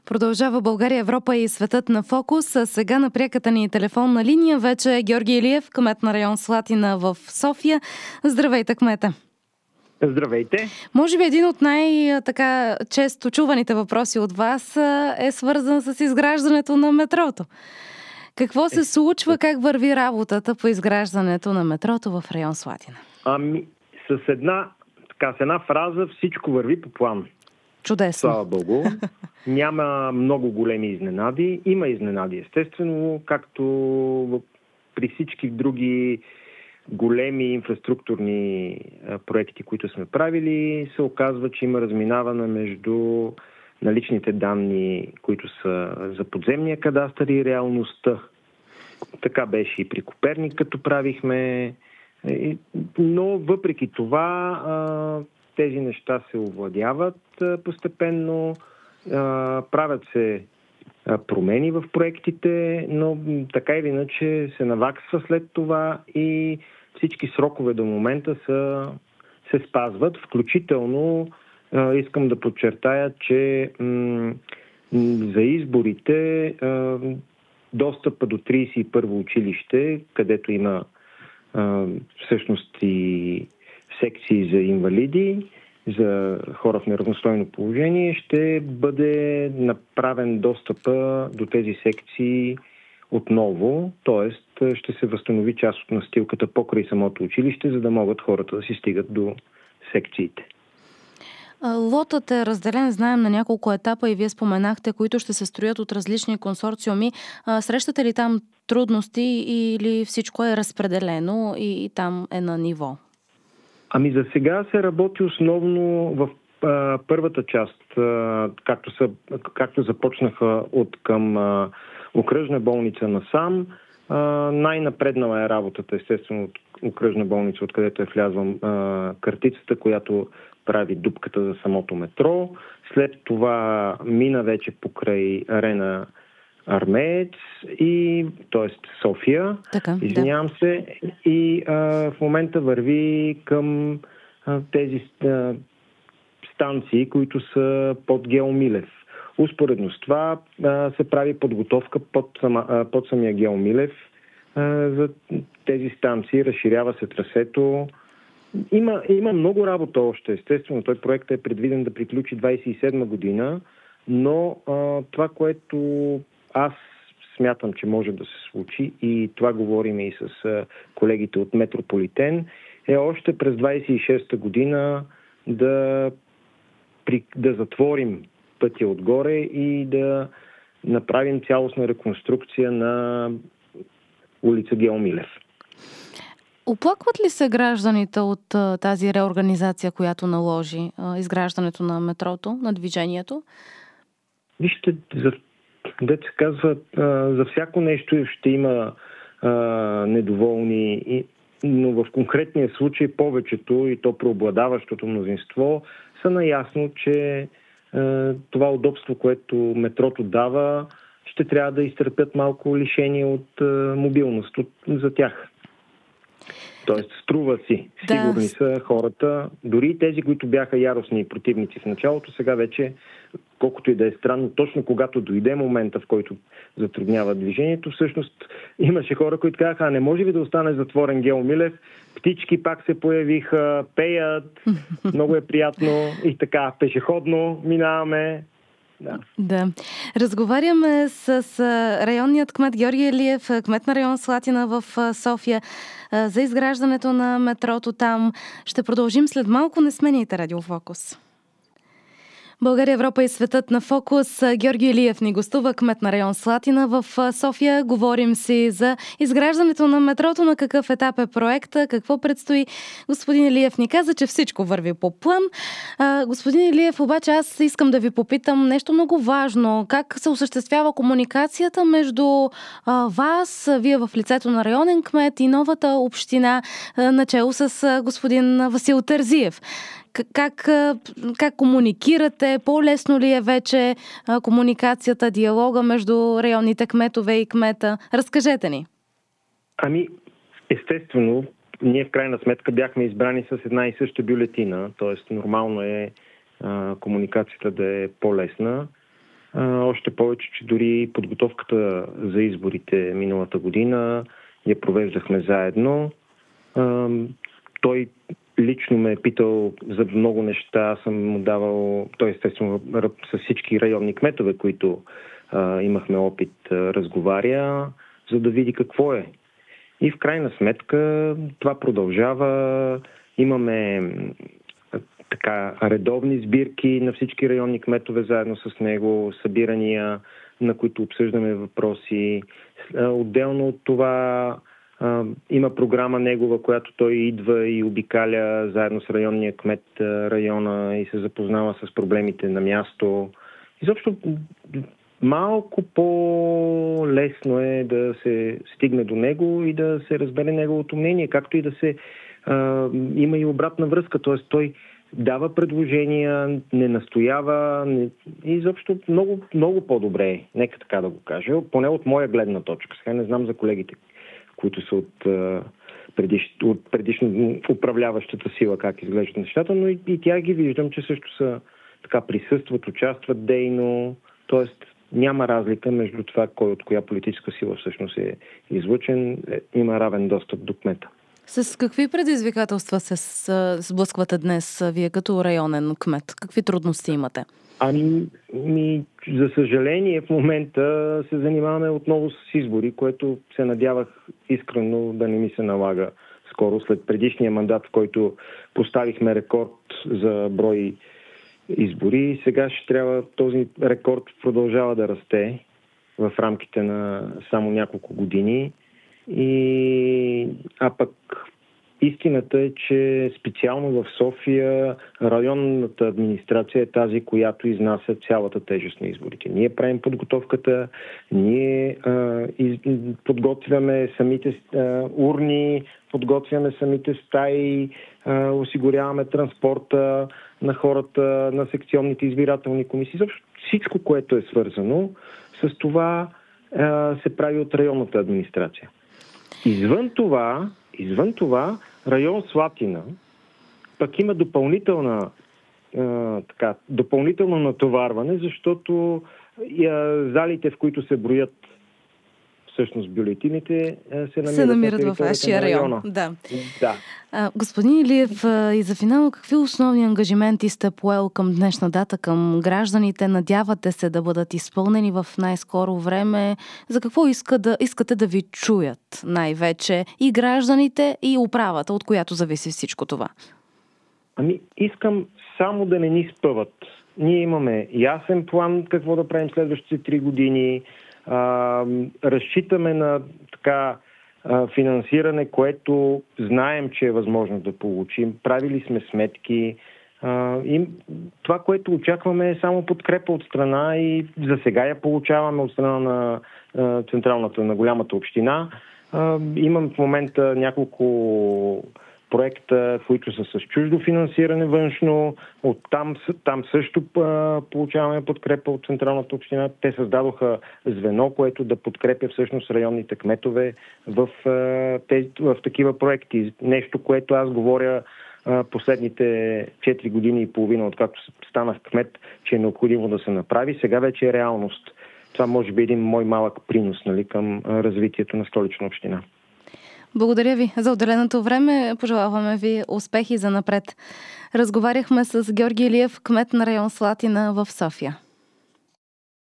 Продължава България, Европа и светът на фокус. Сега на пряката ни телефонна линия вече е Георги Илиев, кмет на район Слатина в София. Здравейте, кмета! Здравейте! Може би един от най-често чуваните въпроси от вас е свързан с изграждането на метрото. Какво се случва, как върви работата по изграждането на метрото в район Слатина? С една фраза всичко върви по план. Чудесно! Слава Богу! Няма много големи изненади. Има изненади, естествено, както при всички други големи инфраструктурни проекти, които сме правили, се оказва, че има разминаване между наличните данни, които са за подземния кадастър и реалността. Така беше и при Коперник, като правихме. Но въпреки това тези неща се овладяват постепенно, правят се промени в проектите, но така или иначе се наваксва след това и всички срокове до момента се спазват. Включително искам да подчертая, че за изборите достъпа до 31-во училище, където има всъщност и секции за инвалиди, за хора в неравностойно положение, ще бъде направен достъпа до тези секции отново, т.е. ще се възстанови част от настилката покрай самото училище, за да могат хората да си стигат до секциите. Лотът е разделен, знаем, на няколко етапа и вие споменахте, които ще се строят от различни консорциуми. Срещате ли там трудности или всичко е разпределено и там е на ниво? За сега се работи основно в първата част, както започнаха от към окръжна болница насам. Най-напреднала е работата, естествено, от окръжна болница, откъдето е влязла картицата, която прави дупката за самото метро. След това мина вече покрай арена Армеец т.е. София. Извинявам се. И в момента върви към тези станции, които са под Гео Милев. Успоредно с това се прави подготовка под самия Гео Милев за тези станции. Разширява се трасето. Има много работа още. Естествено, той проект е предвиден да приключи 27 година, но това, което аз смятам, че може да се случи, и това говорим и с колегите от Метрополитен, е още през 26-та година да затворим пътя отгоре и да направим цялостна реконструкция на улица Гео Милев. Оплакват ли се гражданите от тази реорганизация, която наложи изграждането на метрото, на движението? Вижте, дето се казва, за всяко нещо ще има недоволни, но в конкретния случай повечето и то преобладаващото мнозинство са наясно, че това удобство, което метрото дава, ще трябва да изтърпят малко лишение от мобилност за тях. Тоест, струва си. Сигурни са хората. Дори тези, които бяха яростни противници в началото, сега вече, колкото и да е странно, точно когато дойде момента, в който затруднява движението, всъщност имаше хора, които казаха, не може ли да остане затворен Гео Милев? Птички пак се появиха, пеят, много е приятно и така, пешеходно минаваме. Да. Разговаряме с районният кмет Георги Илиев, кмет на район Слатина в София, за изграждането на метрото там. Ще продължим след малко. Не сменяйте Радиофокус. България, Европа и светът на фокус. Георги Илиев ни гостува, кмет на район Слатина в София. Говорим си за изграждането на метрото, на какъв етап е проекта, какво предстои. Господин Илиев ни каза, че всичко върви по план. Господин Илиев, обаче аз искам да ви попитам нещо много важно. Как се осъществява комуникацията между вас, вие в лицето на районен кмет и новата община, начело с господин Васил Терзиев? Как комуникирате? По-лесно ли е вече комуникацията, диалога между районните кметове и кмета? Разкажете ни. Естествено, ние в крайна сметка бяхме избрани с една и съща бюлетина, т.е. нормално е комуникацията да е по-лесна. Още повече, че дори подготовката за изборите миналата година я провеждахме заедно. Той лично ме е питал за много неща. Аз съм му давал, той естествено с всички районни кметове, които имахме опит, разговаря, за да види какво е. И в крайна сметка това продължава. Имаме така редовни сбирки на всички районни кметове заедно с него, събирания, на които обсъждаме въпроси. Отделно от това има програма негова, която той идва и обикаля заедно с районния кмет района и се запознава с проблемите на място. Изобщо малко по-лесно е да се стигне до него и да се разбере неговото мнение, както и да се има и обратна връзка, т.е. той дава предложения, не настоява и изобщо много, много по-добре, нека така да го кажа, поне от моя гледна точка. Сега не знам за колегите, които са от предишно управляващата сила, как изглеждат нещата, но и тя ги виждам, че също са така присъстват, участват дейно, т.е. няма разлика между това, кой от коя политическа сила всъщност е излъчен, има равен достъп до кмета. С какви предизвикателства се сблъсквате днес вие като районен кмет? Какви трудности имате? За съжаление в момента се занимаваме отново с избори, което се надявах искрено да не ми се налага скоро, след предишния мандат, в който поставихме рекорд за брой избори. Сега ще трябва този рекорд продължава да расте в рамките на само няколко години. А пък истината е, че специално в София районната администрация е тази, която изнася цялата тежест на изборите. Ние правим подготовката, ние подготвяме самите урни, подготвяме самите стаи, осигуряваме транспорта на хората, на секционните избирателни комисии. Всичко, което е свързано с това, се прави от районната администрация. Извън това, район Слатина пък има допълнително натоварване, защото залите, в които се броят всъщност бюлетините, се намират в вашия район. Да. Господин Илиев, и за финал, какви основни ангажименти сте поел към днешна дата, към гражданите? Надявате се да бъдат изпълнени в най-скоро време? За какво искате да ви чуят най-вече и гражданите, и управата, от която зависи всичко това? Искам само да не ни спъват. Ние имаме ясен план какво да правим следващите 3 години. Разчитаме на финансиране, което знаем, че е възможно да получим. Правили сме сметки. И това, което очакваме, е само подкрепа от страна и за сега я получаваме от страна на централната, на голямата община. Имам в момента няколко проекта, които са с чуждо финансиране външно. Там също получаваме подкрепа от централната община. Те създадоха звено, което да подкрепя всъщност районните кметове в такива проекти. Нещо, което аз говоря последните 4 години и половина, откакто станах кмет, че е необходимо да се направи. Сега вече е реалност. Това може би един мой малък принос, към развитието на Столична община. Благодаря ви за отделеното време. Пожелаваме ви успехи за напред. Разговаряхме с Георги Илиев, кмет на район Слатина в София.